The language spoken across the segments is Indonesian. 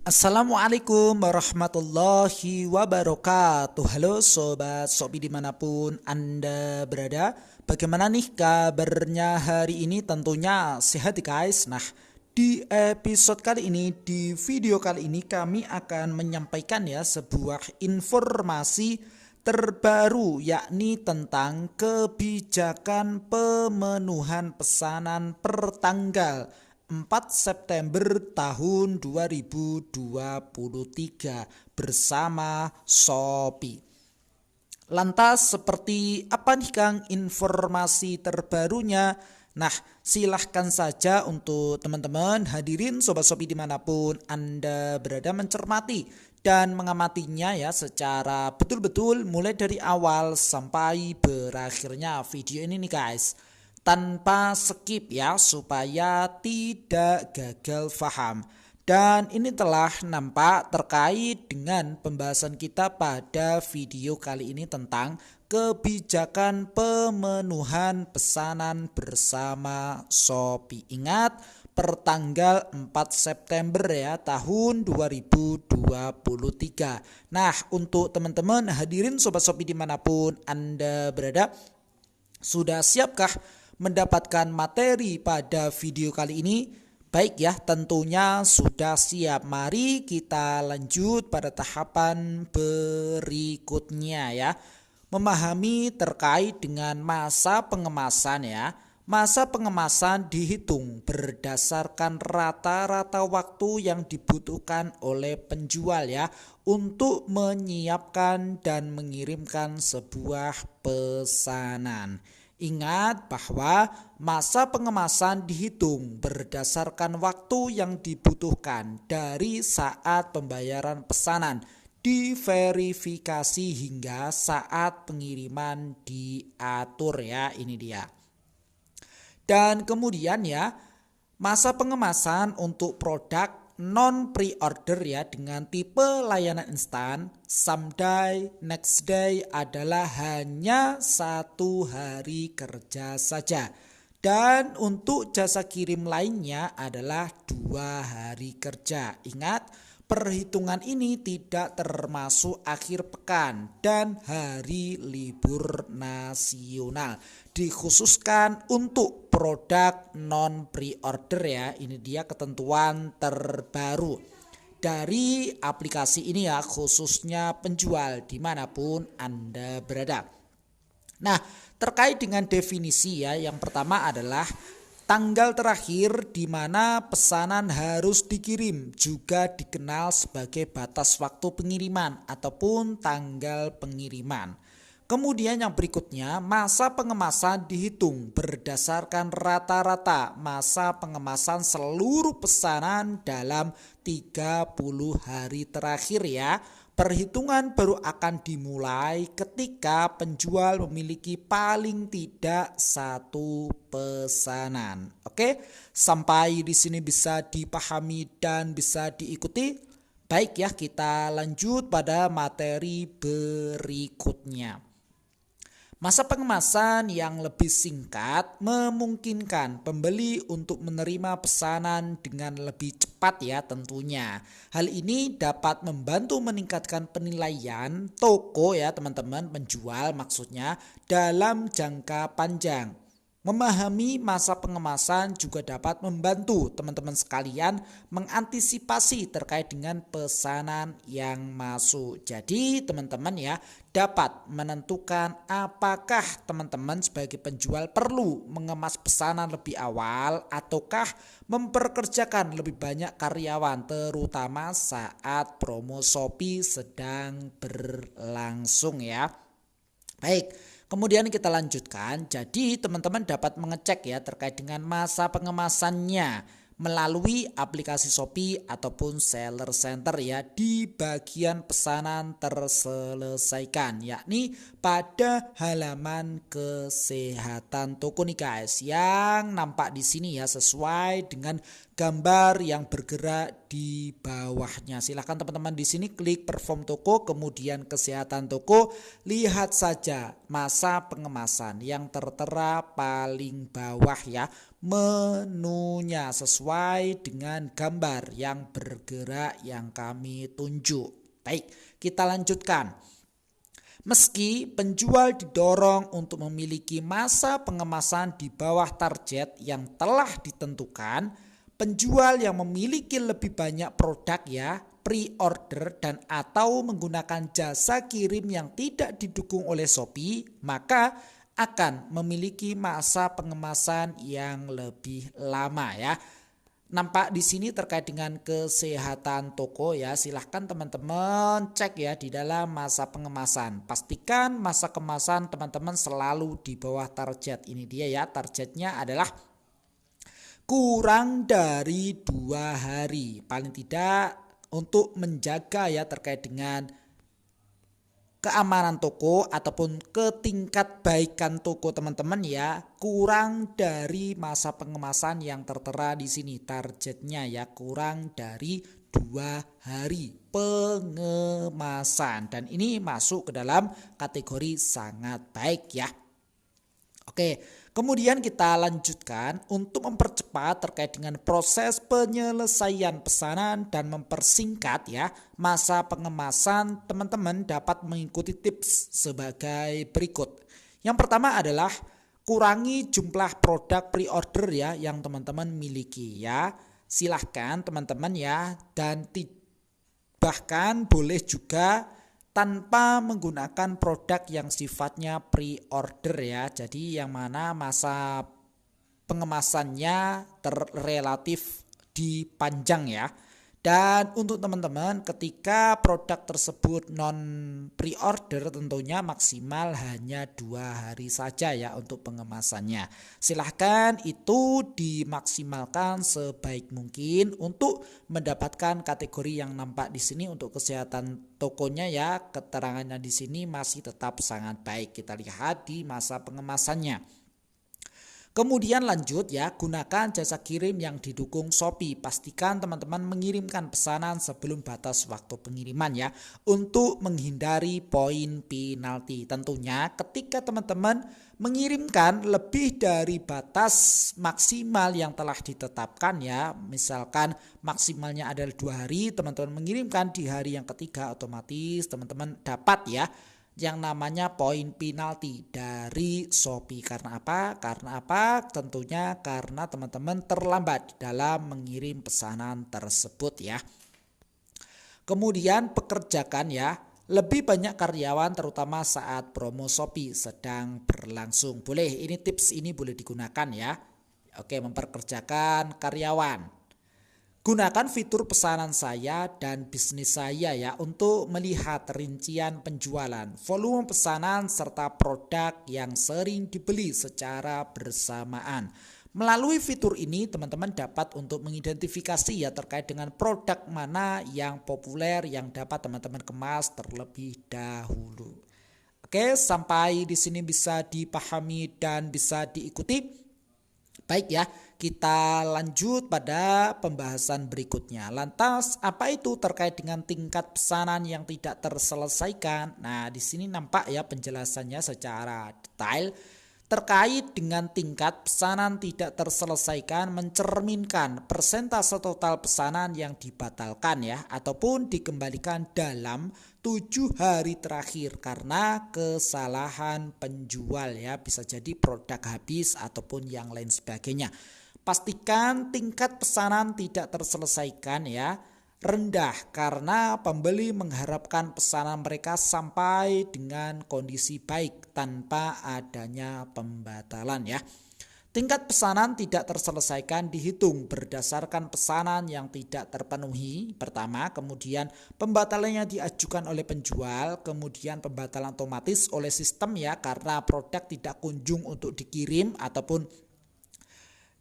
Assalamualaikum warahmatullahi wabarakatuh. Halo sobat Sobi dimanapun Anda berada. Bagaimana nih kabarnya hari ini? Tentunya sehat ya guys. Nah, di episode kali ini, di video kali ini kami akan menyampaikan ya sebuah informasi terbaru, yakni tentang kebijakan pemenuhan pesanan pertanggal 4 September tahun 2023 bersama Shopee. Lantas seperti apa nih Kang informasi terbarunya? Nah, silahkan saja untuk teman-teman hadirin Sobat Shopee dimanapun Anda berada mencermati dan mengamatinya ya secara betul-betul mulai dari awal sampai berakhirnya video ini nih guys. Tanpa skip ya supaya tidak gagal paham. Dan ini telah nampak terkait dengan pembahasan kita pada video kali ini tentang kebijakan pemenuhan pesanan bersama Shopee. Ingat pertanggal 4 September ya tahun 2023. Nah, untuk teman-teman hadirin Sobat Shopee dimanapun Anda berada, sudah siapkah mendapatkan materi pada video kali ini? Baik ya, tentunya sudah siap. Mari kita lanjut pada tahapan berikutnya ya. Memahami terkait dengan masa pengemasan ya. Masa pengemasan dihitung berdasarkan rata-rata waktu yang dibutuhkan oleh penjual ya untuk menyiapkan dan mengirimkan sebuah pesanan. Ingat bahwa masa pengemasan dihitung berdasarkan waktu yang dibutuhkan dari saat pembayaran pesanan diverifikasi hingga saat pengiriman diatur ya, ini dia. Dan kemudian ya, masa pengemasan untuk produk non pre-order ya dengan tipe layanan instan someday next day adalah hanya 1 hari kerja saja. Dan untuk jasa kirim lainnya adalah 2 hari kerja. Ingat, perhitungan ini tidak termasuk akhir pekan dan hari libur nasional. Dikhususkan untuk produk non pre-order ya. Ini dia ketentuan terbaru dari aplikasi ini ya, khususnya penjual dimanapun Anda berada. Nah, terkait dengan definisi ya, yang pertama adalah tanggal terakhir di mana pesanan harus dikirim, juga dikenal sebagai batas waktu pengiriman ataupun tanggal pengiriman. Kemudian yang berikutnya, masa pengemasan dihitung berdasarkan rata-rata masa pengemasan seluruh pesanan dalam 30 hari terakhir ya. Perhitungan baru akan dimulai ketika penjual memiliki paling tidak 1 pesanan. Oke, sampai di sini bisa dipahami dan bisa diikuti. Baik ya, kita lanjut pada materi berikutnya. Masa pengemasan yang lebih singkat memungkinkan pembeli untuk menerima pesanan dengan lebih cepat ya tentunya. Hal ini dapat membantu meningkatkan penilaian toko ya teman-teman, penjual maksudnya, dalam jangka panjang. Memahami masa pengemasan juga dapat membantu teman-teman sekalian mengantisipasi terkait dengan pesanan yang masuk. Jadi teman-teman ya dapat menentukan apakah teman-teman sebagai penjual perlu mengemas pesanan lebih awal ataukah memperkerjakan lebih banyak karyawan, terutama saat promo Shopee sedang berlangsung ya. Baik, kemudian kita lanjutkan. Jadi teman-teman dapat mengecek ya terkait dengan masa pengemasannya melalui aplikasi Shopee ataupun Seller Center ya di bagian pesanan terselesaikan, yakni pada halaman kesehatan toko nih guys, yang nampak di sini ya sesuai dengan gambar yang bergerak di bawahnya. Silahkan teman-teman di sini klik perform toko, kemudian kesehatan toko, lihat saja masa pengemasan yang tertera paling bawah ya. menunya sesuai dengan gambar yang bergerak yang kami tunjuk. Baik, kita lanjutkan. Meski penjual didorong untuk memiliki masa pengemasan di bawah target yang telah ditentukan, penjual yang memiliki lebih banyak produk ya, pre-order dan atau menggunakan jasa kirim yang tidak didukung oleh Shopee, maka akan memiliki masa pengemasan yang lebih lama ya. Nampak di sini terkait dengan kesehatan toko ya. Silahkan teman-teman cek ya di dalam masa pengemasan. Pastikan masa kemasan teman-teman selalu di bawah target. Ini dia ya, targetnya adalah kurang dari 2 hari. Paling tidak untuk menjaga ya terkait dengan keamanan toko ataupun ketingkat baikan toko teman-teman ya, kurang dari masa pengemasan yang tertera di sini. Targetnya ya kurang dari 2 hari pengemasan, dan ini masuk ke dalam kategori sangat baik ya. Oke, kemudian kita lanjutkan untuk mempercepat terkait dengan proses penyelesaian pesanan dan mempersingkat ya masa pengemasan. Teman-teman dapat mengikuti tips sebagai berikut. Yang pertama adalah kurangi jumlah produk pre-order ya yang teman-teman miliki ya. Silahkan teman-teman ya, dan bahkan boleh juga tanpa menggunakan produk yang sifatnya pre-order ya. Jadi yang mana masa pengemasannya relatif dipanjang ya. Dan untuk teman-teman ketika produk tersebut non pre-order tentunya maksimal hanya 2 hari saja ya untuk pengemasannya. Silahkan itu dimaksimalkan sebaik mungkin untuk mendapatkan kategori yang nampak di sini. Untuk kesehatan tokonya ya, keterangannya di sini masih tetap sangat baik. Kita lihat di masa pengemasannya. Kemudian lanjut ya, gunakan jasa kirim yang didukung Shopee. Pastikan teman-teman mengirimkan pesanan sebelum batas waktu pengiriman ya, untuk menghindari poin penalti. Tentunya ketika teman-teman mengirimkan lebih dari batas maksimal yang telah ditetapkan ya, misalkan maksimalnya adalah 2 hari, teman-teman mengirimkan di hari yang ketiga, otomatis teman-teman dapat ya yang namanya poin penalti dari Shopee. Karena apa? Tentunya karena teman-teman terlambat dalam mengirim pesanan tersebut ya. Kemudian pekerjakan ya lebih banyak karyawan terutama saat promo Shopee sedang berlangsung. Boleh, ini tips ini boleh digunakan ya. Oke, memperkerjakan karyawan. Gunakan fitur pesanan saya dan bisnis saya ya untuk melihat rincian penjualan, volume pesanan, serta produk yang sering dibeli secara bersamaan. Melalui fitur ini teman-teman dapat untuk mengidentifikasi ya terkait dengan produk mana yang populer yang dapat teman-teman kemas terlebih dahulu. Oke, sampai di sini bisa dipahami dan bisa diikuti. Baik ya, kita lanjut pada pembahasan berikutnya. Lantas, apa itu terkait dengan tingkat pesanan yang tidak terselesaikan? Nah, di sini nampak ya penjelasannya secara detail. Terkait dengan tingkat pesanan tidak terselesaikan mencerminkan persentase total pesanan yang dibatalkan ya, ataupun dikembalikan dalam 7 hari terakhir karena kesalahan penjual ya, bisa jadi produk habis ataupun yang lain sebagainya. Pastikan tingkat pesanan tidak terselesaikan ya rendah karena pembeli mengharapkan pesanan mereka sampai dengan kondisi baik tanpa adanya pembatalan ya. Tingkat pesanan tidak terselesaikan dihitung berdasarkan pesanan yang tidak terpenuhi pertama, kemudian pembatalannya diajukan oleh penjual, kemudian pembatalan otomatis oleh sistem ya karena produk tidak kunjung untuk dikirim ataupun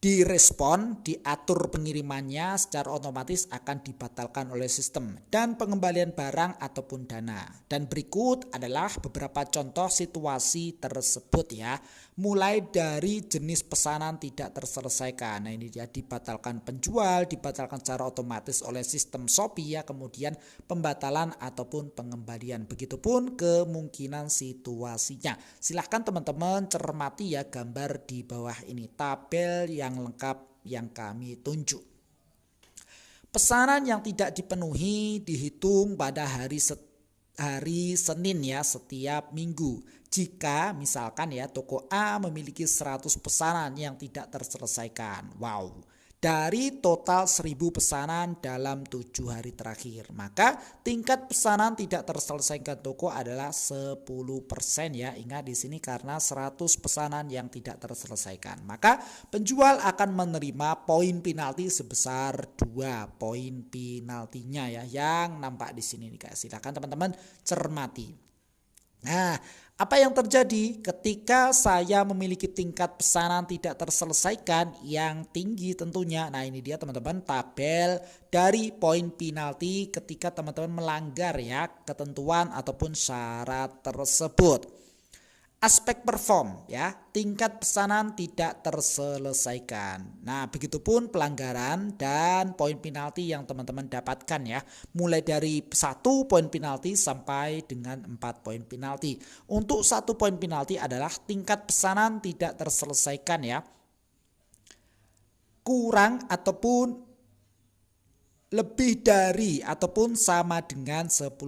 direspon, diatur pengirimannya secara otomatis akan dibatalkan oleh sistem, dan pengembalian barang ataupun dana. Dan berikut adalah beberapa contoh situasi tersebut ya. Mulai dari jenis pesanan tidak terselesaikan. Nah, ini dia dibatalkan penjual, dibatalkan secara otomatis oleh sistem Shopee ya, kemudian pembatalan ataupun pengembalian. Begitupun kemungkinan situasinya. Silahkan teman-teman cermati ya gambar di bawah ini, tabel yang yang lengkap yang kami tunjuk. Pesanan yang tidak dipenuhi dihitung pada hari Senin ya, setiap minggu. Jika misalkan ya toko A memiliki 100 pesanan yang tidak terselesaikan. Wow. Dari total 1000 pesanan dalam 7 hari terakhir, maka tingkat pesanan tidak terselesaikan toko adalah 10% ya. Ingat di sini karena 100 pesanan yang tidak terselesaikan, maka penjual akan menerima poin penalti sebesar 2 poin penaltinya ya, yang nampak di sini nih guys. Silakan teman-teman cermati. Nah, apa yang terjadi ketika saya memiliki tingkat pesanan tidak terselesaikan yang tinggi tentunya. Nah, ini dia teman-teman tabel dari poin penalti ketika teman-teman melanggar ya ketentuan ataupun syarat tersebut. Aspek perform ya, tingkat pesanan tidak terselesaikan. Nah, begitupun pelanggaran dan poin penalti yang teman-teman dapatkan ya. Mulai dari 1 poin penalti sampai dengan 4 poin penalti. Untuk 1 poin penalti adalah tingkat pesanan tidak terselesaikan ya, kurang ataupun lebih dari ataupun sama dengan 10%.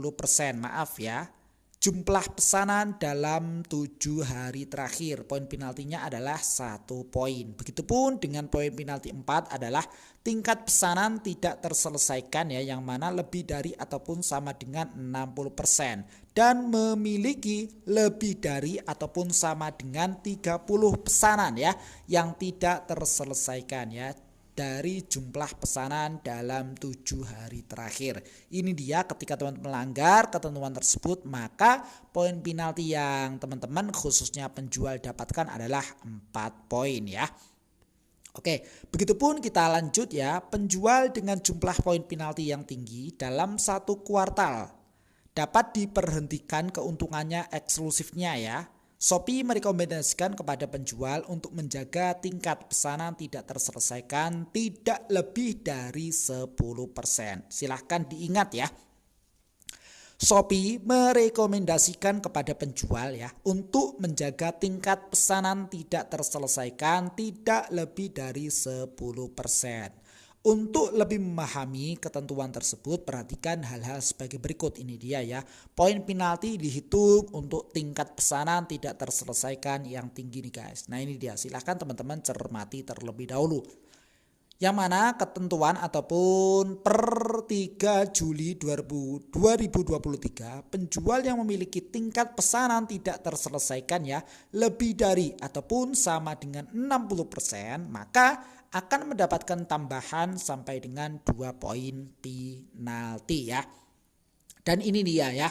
Maaf ya. Jumlah pesanan dalam 7 hari terakhir, poin penaltinya adalah 1 poin. Begitupun dengan poin penalti 4 adalah tingkat pesanan tidak terselesaikan ya, yang mana lebih dari ataupun sama dengan 60% dan memiliki lebih dari ataupun sama dengan 30 pesanan ya yang tidak terselesaikan ya dari jumlah pesanan dalam 7 hari terakhir. Ini dia ketika teman-teman melanggar ketentuan tersebut, maka poin penalti yang teman-teman khususnya penjual dapatkan adalah 4 poin ya. Oke, begitupun kita lanjut ya, penjual dengan jumlah poin penalti yang tinggi dalam 1 kuartal dapat diperhentikan keuntungannya eksklusifnya ya. Shopee merekomendasikan kepada penjual untuk menjaga tingkat pesanan tidak terselesaikan tidak lebih dari 10%. Silahkan diingat ya. Shopee merekomendasikan kepada penjual ya untuk menjaga tingkat pesanan tidak terselesaikan tidak lebih dari 10%. Untuk lebih memahami ketentuan tersebut, perhatikan hal-hal sebagai berikut. Ini dia ya. Poin penalti dihitung untuk tingkat pesanan tidak terselesaikan yang tinggi nih guys. Nah ini dia, silahkan teman-teman cermati terlebih dahulu. Yang mana ketentuan ataupun per 3 Juli 2023 penjual yang memiliki tingkat pesanan tidak terselesaikan ya lebih dari ataupun sama dengan 60%, maka akan mendapatkan tambahan sampai dengan 2 poin penalti ya. Dan ini dia ya,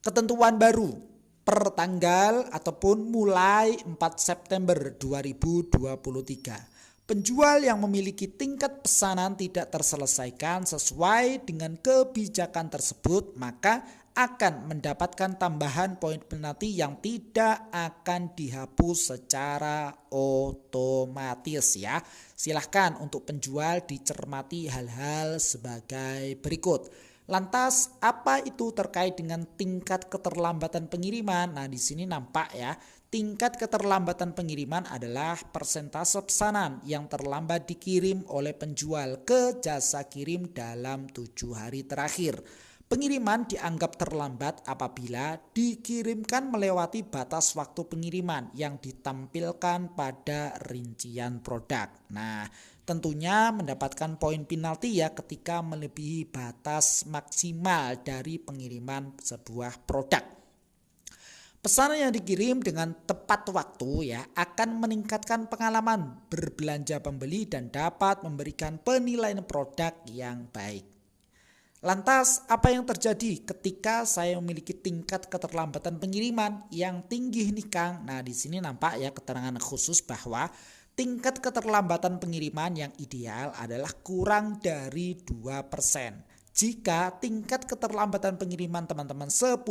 ketentuan baru per tanggal ataupun mulai 4 September 2023. Penjual yang memiliki tingkat pesanan tidak terselesaikan sesuai dengan kebijakan tersebut, maka akan mendapatkan tambahan poin penalti yang tidak akan dihapus secara otomatis ya. Silahkan untuk penjual dicermati hal-hal sebagai berikut. Lantas apa itu terkait dengan tingkat keterlambatan pengiriman? Nah di sini nampak ya, tingkat keterlambatan pengiriman adalah persentase pesanan yang terlambat dikirim oleh penjual ke jasa kirim dalam 7 hari terakhir. Pengiriman dianggap terlambat apabila dikirimkan melewati batas waktu pengiriman yang ditampilkan pada rincian produk. Nah, tentunya mendapatkan poin penalti ya ketika melebihi batas maksimal dari pengiriman sebuah produk. Pesanan yang dikirim dengan tepat waktu ya akan meningkatkan pengalaman berbelanja pembeli dan dapat memberikan penilaian produk yang baik. Lantas apa yang terjadi ketika saya memiliki tingkat keterlambatan pengiriman yang tinggi nih Kang? Nah di sini nampak ya keterangan khusus bahwa tingkat keterlambatan pengiriman yang ideal adalah kurang dari 2%. Jika tingkat keterlambatan pengiriman teman-teman 10%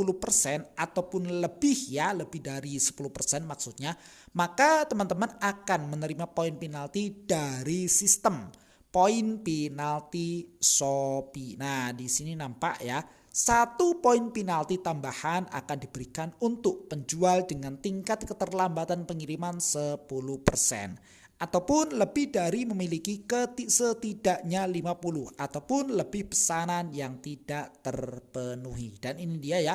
ataupun lebih ya, lebih dari 10% maksudnya, maka teman-teman akan menerima poin penalti dari sistem poin penalti Shopee. Nah, di sini nampak ya, 1 poin penalti tambahan akan diberikan untuk penjual dengan tingkat keterlambatan pengiriman 10%. ataupun lebih dari memiliki setidaknya 50 ataupun lebih pesanan yang tidak terpenuhi. Dan ini dia ya.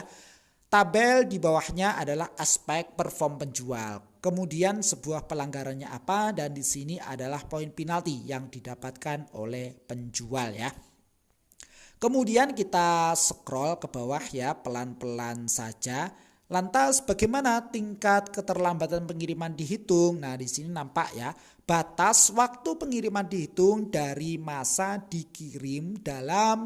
Tabel di bawahnya adalah aspek perform penjual. Kemudian sebuah pelanggarannya apa, dan di sini adalah poin penalti yang didapatkan oleh penjual ya. Kemudian kita scroll ke bawah ya, pelan-pelan saja. Lantas bagaimana tingkat keterlambatan pengiriman dihitung? Nah, di sini nampak ya, batas waktu pengiriman dihitung dari masa dikirim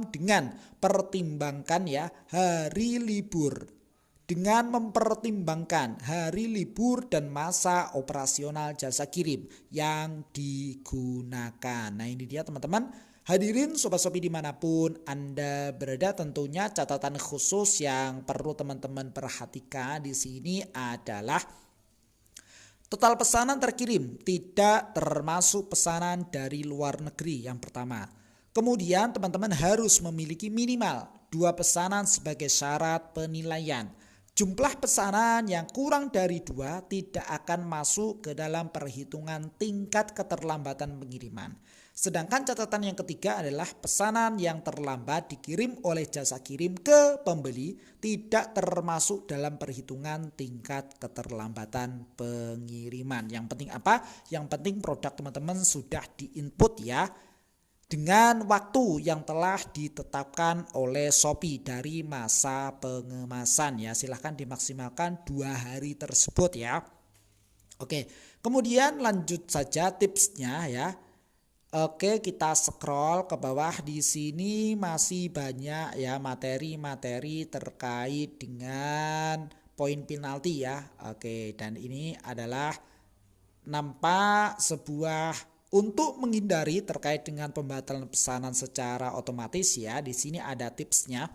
dengan pertimbangkan ya hari libur. Dengan mempertimbangkan hari libur dan masa operasional jasa kirim yang digunakan. Nah, ini dia teman-teman. Hadirin Sobat Shopee dimanapun Anda berada, tentunya catatan khusus yang perlu teman-teman perhatikan di sini adalah total pesanan terkirim tidak termasuk pesanan dari luar negeri yang pertama. Kemudian teman-teman harus memiliki minimal 2 pesanan sebagai syarat penilaian. Jumlah pesanan yang kurang dari 2 tidak akan masuk ke dalam perhitungan tingkat keterlambatan pengiriman. Sedangkan catatan yang ketiga adalah pesanan yang terlambat dikirim oleh jasa kirim ke pembeli tidak termasuk dalam perhitungan tingkat keterlambatan pengiriman. Yang penting apa? Yang penting produk teman-teman sudah diinput ya, dengan waktu yang telah ditetapkan oleh Shopee dari masa pengemasan ya. Silahkan dimaksimalkan 2 hari tersebut ya. Oke, kemudian lanjut saja tipsnya ya. Oke, kita scroll ke bawah. Di sini masih banyak ya materi-materi terkait dengan poin penalti ya. Oke, dan ini adalah nampak sebuah untuk menghindari terkait dengan pembatalan pesanan secara otomatis ya. Di sini ada tipsnya.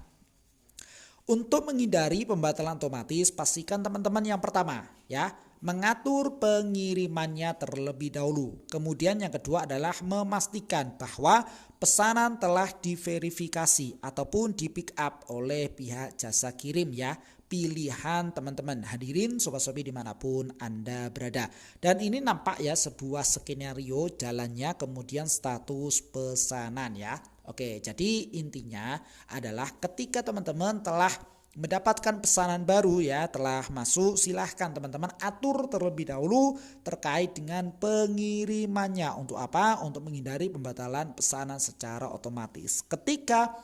Untuk menghindari pembatalan otomatis, pastikan teman-teman yang pertama ya, mengatur pengirimannya terlebih dahulu. Kemudian yang kedua adalah memastikan bahwa pesanan telah diverifikasi ataupun di pick up oleh pihak jasa kirim ya. Pilihan teman-teman hadirin Sobat Shopee dimanapun Anda berada. Dan ini nampak ya sebuah skenario jalannya kemudian status pesanan ya. Oke, jadi intinya adalah ketika teman-teman telah mendapatkan pesanan baru ya, telah masuk, silahkan teman-teman atur terlebih dahulu terkait dengan pengirimannya. Untuk apa? Untuk menghindari pembatalan pesanan secara otomatis. Ketika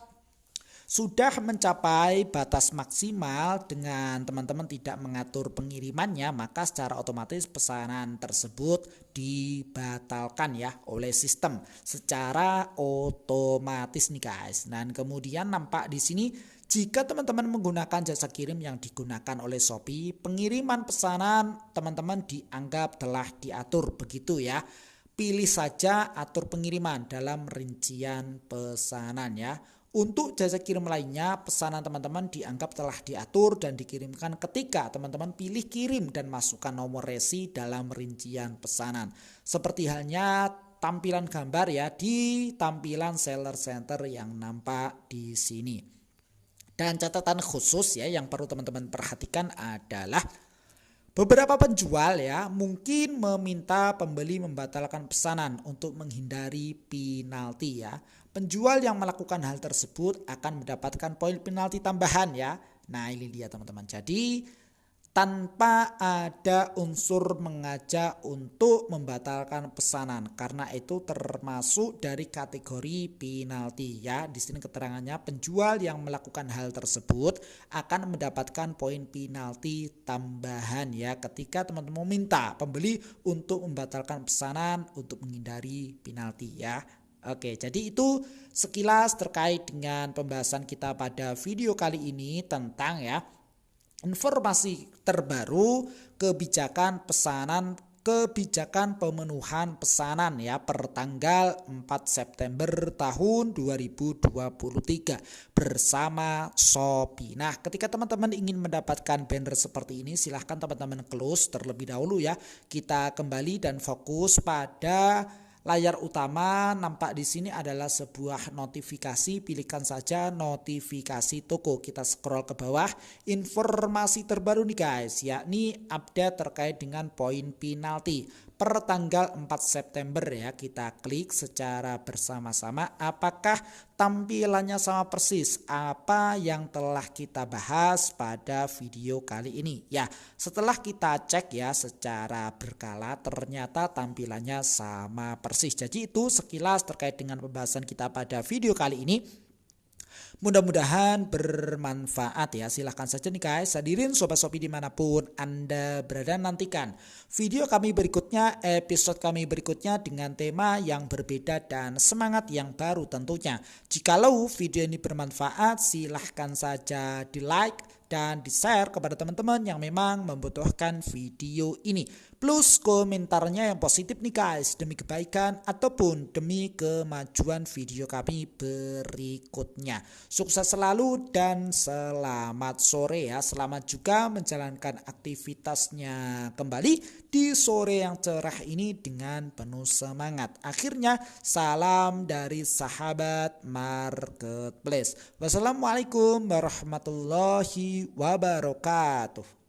sudah mencapai batas maksimal dengan teman-teman tidak mengatur pengirimannya, maka secara otomatis pesanan tersebut dibatalkan ya oleh sistem secara otomatis nih guys. Dan kemudian nampak di sini jika teman-teman menggunakan jasa kirim yang digunakan oleh Shopee, pengiriman pesanan teman-teman dianggap telah diatur begitu ya. Pilih saja atur pengiriman dalam rincian pesanan ya. Untuk jasa kirim lainnya, pesanan teman-teman dianggap telah diatur dan dikirimkan ketika teman-teman pilih kirim dan masukkan nomor resi dalam rincian pesanan. Seperti halnya tampilan gambar ya di tampilan seller center yang nampak di sini. Dan catatan khusus ya yang perlu teman-teman perhatikan adalah beberapa penjual ya mungkin meminta pembeli membatalkan pesanan untuk menghindari penalti ya. Penjual yang melakukan hal tersebut akan mendapatkan poin penalti tambahan ya. Nah, ini dia teman-teman. Jadi tanpa ada unsur mengajak untuk membatalkan pesanan, karena itu termasuk dari kategori penalti ya. Di sini keterangannya penjual yang melakukan hal tersebut akan mendapatkan poin penalti tambahan ya ketika teman-teman meminta pembeli untuk membatalkan pesanan untuk menghindari penalti ya. Oke, jadi itu sekilas terkait dengan pembahasan kita pada video kali ini tentang ya informasi terbaru kebijakan pemenuhan pesanan ya per tanggal 4 September tahun 2023 bersama Shopee. Nah, ketika teman-teman ingin mendapatkan banner seperti ini, silahkan teman-teman close terlebih dahulu ya. Kita kembali dan fokus pada layar utama. Nampak di sini adalah sebuah notifikasi, pilihkan saja notifikasi toko. Kita scroll ke bawah, informasi terbaru nih guys, yakni update terkait dengan poin penalti. per tanggal 4 September ya. Kita klik secara bersama-sama apakah tampilannya sama persis apa yang telah kita bahas pada video kali ini. Ya, setelah kita cek ya secara berkala ternyata tampilannya sama persis. Jadi itu sekilas terkait dengan pembahasan kita pada video kali ini. Mudah-mudahan bermanfaat ya. Silahkan saja nih guys, hadirin Sobat Shopee dimanapun Anda berada, nantikan video kami berikutnya, episode kami berikutnya dengan tema yang berbeda dan semangat yang baru tentunya. Jikalau video ini bermanfaat, silahkan saja di like dan di share kepada teman-teman yang memang membutuhkan video ini. Plus komentarnya yang positif nih guys, demi kebaikan ataupun demi kemajuan video kami berikutnya. Sukses selalu dan selamat sore ya. Selamat juga menjalankan aktivitasnya kembali di sore yang cerah ini dengan penuh semangat. Akhirnya salam dari sahabat marketplace. Wassalamualaikum warahmatullahi wabarakatuh.